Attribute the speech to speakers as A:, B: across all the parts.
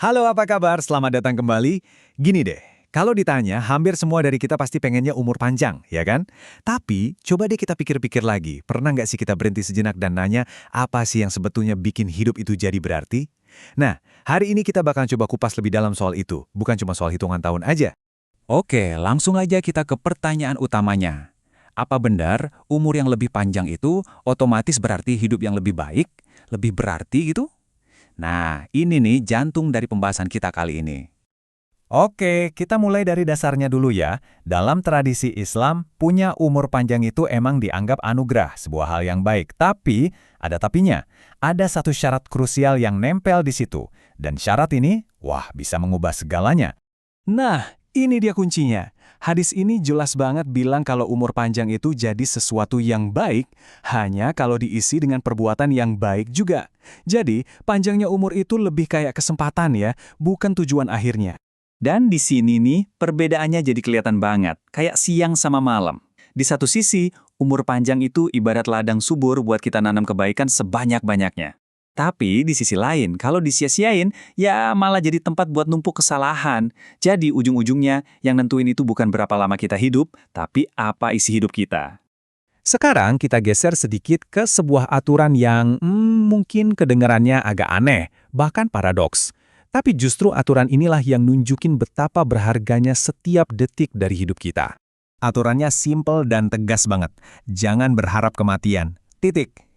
A: Halo, apa kabar? Selamat datang kembali. Gini deh, kalau ditanya, hampir semua dari kita pasti pengennya umur panjang, ya kan? Tapi, coba deh kita pikir-pikir lagi. Pernah nggak sih kita berhenti sejenak dan nanya, apa sih yang sebetulnya bikin hidup itu jadi berarti? Nah, hari ini kita bakal coba kupas lebih dalam soal itu, bukan cuma soal hitungan tahun aja.
B: Oke, langsung aja kita ke pertanyaan utamanya. Apa benar umur yang lebih panjang itu otomatis berarti hidup yang lebih baik, lebih berarti gitu? Nah, ini nih jantung dari pembahasan kita kali ini.
A: Oke, kita mulai dari dasarnya dulu ya. Dalam tradisi Islam, punya umur panjang itu emang dianggap anugerah, sebuah hal yang baik. Tapi, ada tapinya. Ada satu syarat krusial yang nempel di situ. Dan syarat ini, wah, bisa mengubah segalanya. Nah, ini dia kuncinya. Hadis ini jelas banget bilang kalau umur panjang itu jadi sesuatu yang baik, hanya kalau diisi dengan perbuatan yang baik juga. Jadi, panjangnya umur itu lebih kayak kesempatan ya, bukan tujuan akhirnya.
B: Dan di sini nih, perbedaannya jadi kelihatan banget, kayak siang sama malam. Di satu sisi, umur panjang itu ibarat ladang subur buat kita nanam kebaikan sebanyak-banyaknya. Tapi di sisi lain, kalau disia-siain, ya malah jadi tempat buat numpuk kesalahan. Jadi ujung-ujungnya yang nentuin itu bukan berapa lama kita hidup, tapi apa isi hidup kita.
A: Sekarang kita geser sedikit ke sebuah aturan yang mungkin kedengarannya agak aneh, bahkan paradoks. Tapi justru aturan inilah yang nunjukin betapa berharganya setiap detik dari hidup kita. Aturannya simple dan tegas banget. Jangan berharap kematian. Titik.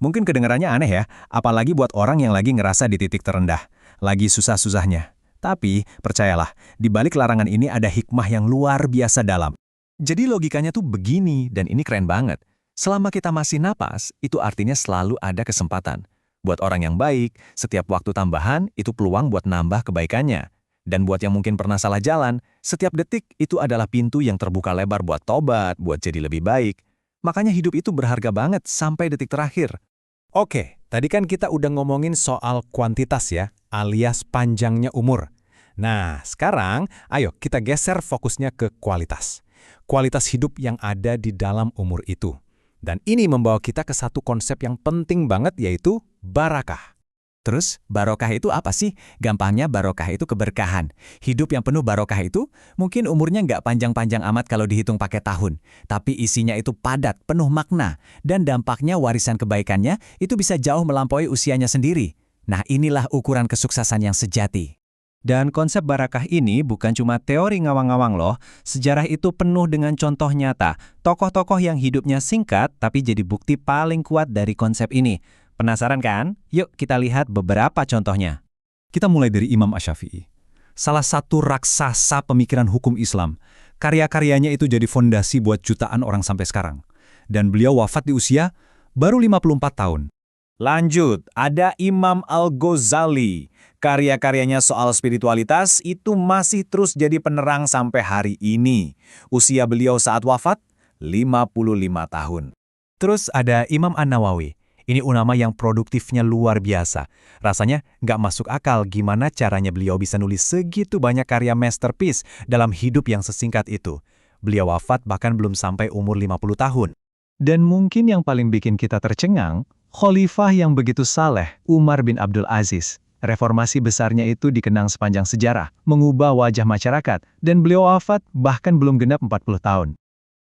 A: Mungkin kedengarannya aneh ya, apalagi buat orang yang lagi ngerasa di titik terendah, lagi susah-susahnya. Tapi, percayalah, di balik larangan ini ada hikmah yang luar biasa dalam. Jadi logikanya tuh begini, dan ini keren banget. Selama kita masih napas, itu artinya selalu ada kesempatan. Buat orang yang baik, setiap waktu tambahan itu peluang buat nambah kebaikannya. Dan buat yang mungkin pernah salah jalan, setiap detik itu adalah pintu yang terbuka lebar buat tobat, buat jadi lebih baik. Makanya hidup itu berharga banget sampai detik terakhir. Oke, tadi kan kita udah ngomongin soal kuantitas ya, alias panjangnya umur. Nah, sekarang ayo kita geser fokusnya ke kualitas. Kualitas hidup yang ada di dalam umur itu. Dan ini membawa kita ke satu konsep yang penting banget yaitu barakah. Terus, barokah itu apa sih? Gampangnya barokah itu keberkahan. Hidup yang penuh barokah itu mungkin umurnya nggak panjang-panjang amat kalau dihitung pakai tahun. Tapi isinya itu padat, penuh makna. Dan dampaknya warisan kebaikannya itu bisa jauh melampaui usianya sendiri. Nah, inilah ukuran kesuksesan yang sejati. Dan konsep barakah ini bukan cuma teori ngawang-ngawang loh, sejarah itu penuh dengan contoh nyata, tokoh-tokoh yang hidupnya singkat tapi jadi bukti paling kuat dari konsep ini. Penasaran kan? Yuk kita lihat beberapa contohnya. Kita mulai dari Imam Asy-Syafi'i. Salah satu raksasa pemikiran hukum Islam. Karya-karyanya itu jadi fondasi buat jutaan orang sampai sekarang. Dan beliau wafat di usia baru 54 tahun. Lanjut, ada Imam Al-Ghazali. Karya-karyanya soal spiritualitas itu masih terus jadi penerang sampai hari ini. Usia beliau saat wafat, 55 tahun. Terus ada Imam An-Nawawi. Ini ulama yang produktifnya luar biasa. Rasanya nggak masuk akal gimana caranya beliau bisa nulis segitu banyak karya masterpiece dalam hidup yang sesingkat itu. Beliau wafat bahkan belum sampai umur 50 tahun. Dan mungkin yang paling bikin kita tercengang, Khalifah yang begitu saleh, Umar bin Abdul Aziz. Reformasi besarnya itu dikenang sepanjang sejarah, mengubah wajah masyarakat, dan beliau wafat bahkan belum genap 40 tahun.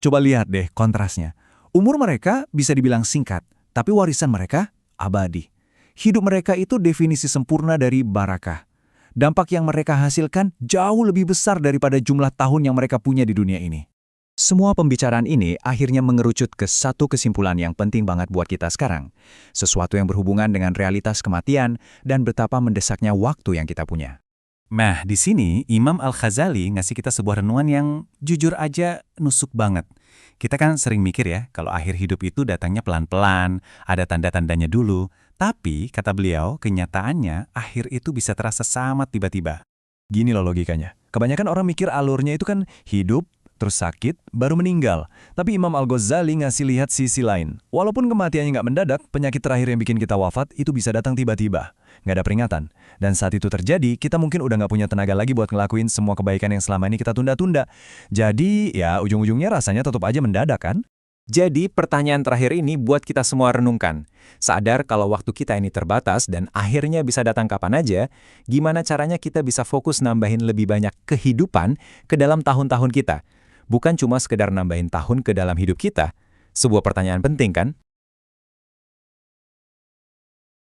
A: Coba lihat deh kontrasnya. Umur mereka bisa dibilang singkat, tapi warisan mereka abadi. Hidup mereka itu definisi sempurna dari barakah. Dampak yang mereka hasilkan jauh lebih besar daripada jumlah tahun yang mereka punya di dunia ini. Semua pembicaraan ini akhirnya mengerucut ke satu kesimpulan yang penting banget buat kita sekarang. Sesuatu yang berhubungan dengan realitas kematian dan betapa mendesaknya waktu yang kita punya. Nah, di sini Imam Al-Ghazali ngasih kita sebuah renungan yang jujur aja nusuk banget. Kita kan sering mikir ya, kalau akhir hidup itu datangnya pelan-pelan, ada tanda-tandanya dulu. Tapi, kata beliau, kenyataannya akhir itu bisa terasa sangat tiba-tiba. Gini loh logikanya. Kebanyakan orang mikir alurnya itu kan hidup, terus sakit, baru meninggal. Tapi Imam Al-Ghazali ngasih lihat sisi lain. Walaupun kematiannya nggak mendadak, penyakit terakhir yang bikin kita wafat itu bisa datang tiba-tiba. Nggak ada peringatan. Dan saat itu terjadi, kita mungkin udah nggak punya tenaga lagi buat ngelakuin semua kebaikan yang selama ini kita tunda-tunda. Jadi, ya ujung-ujungnya rasanya tetap aja mendadak kan? Jadi pertanyaan terakhir ini buat kita semua renungkan. Sadar kalau waktu kita ini terbatas dan akhirnya bisa datang kapan aja, gimana caranya kita bisa fokus nambahin lebih banyak kehidupan ke dalam tahun-tahun kita. Bukan cuma sekedar nambahin tahun ke dalam hidup kita. Sebuah pertanyaan penting kan?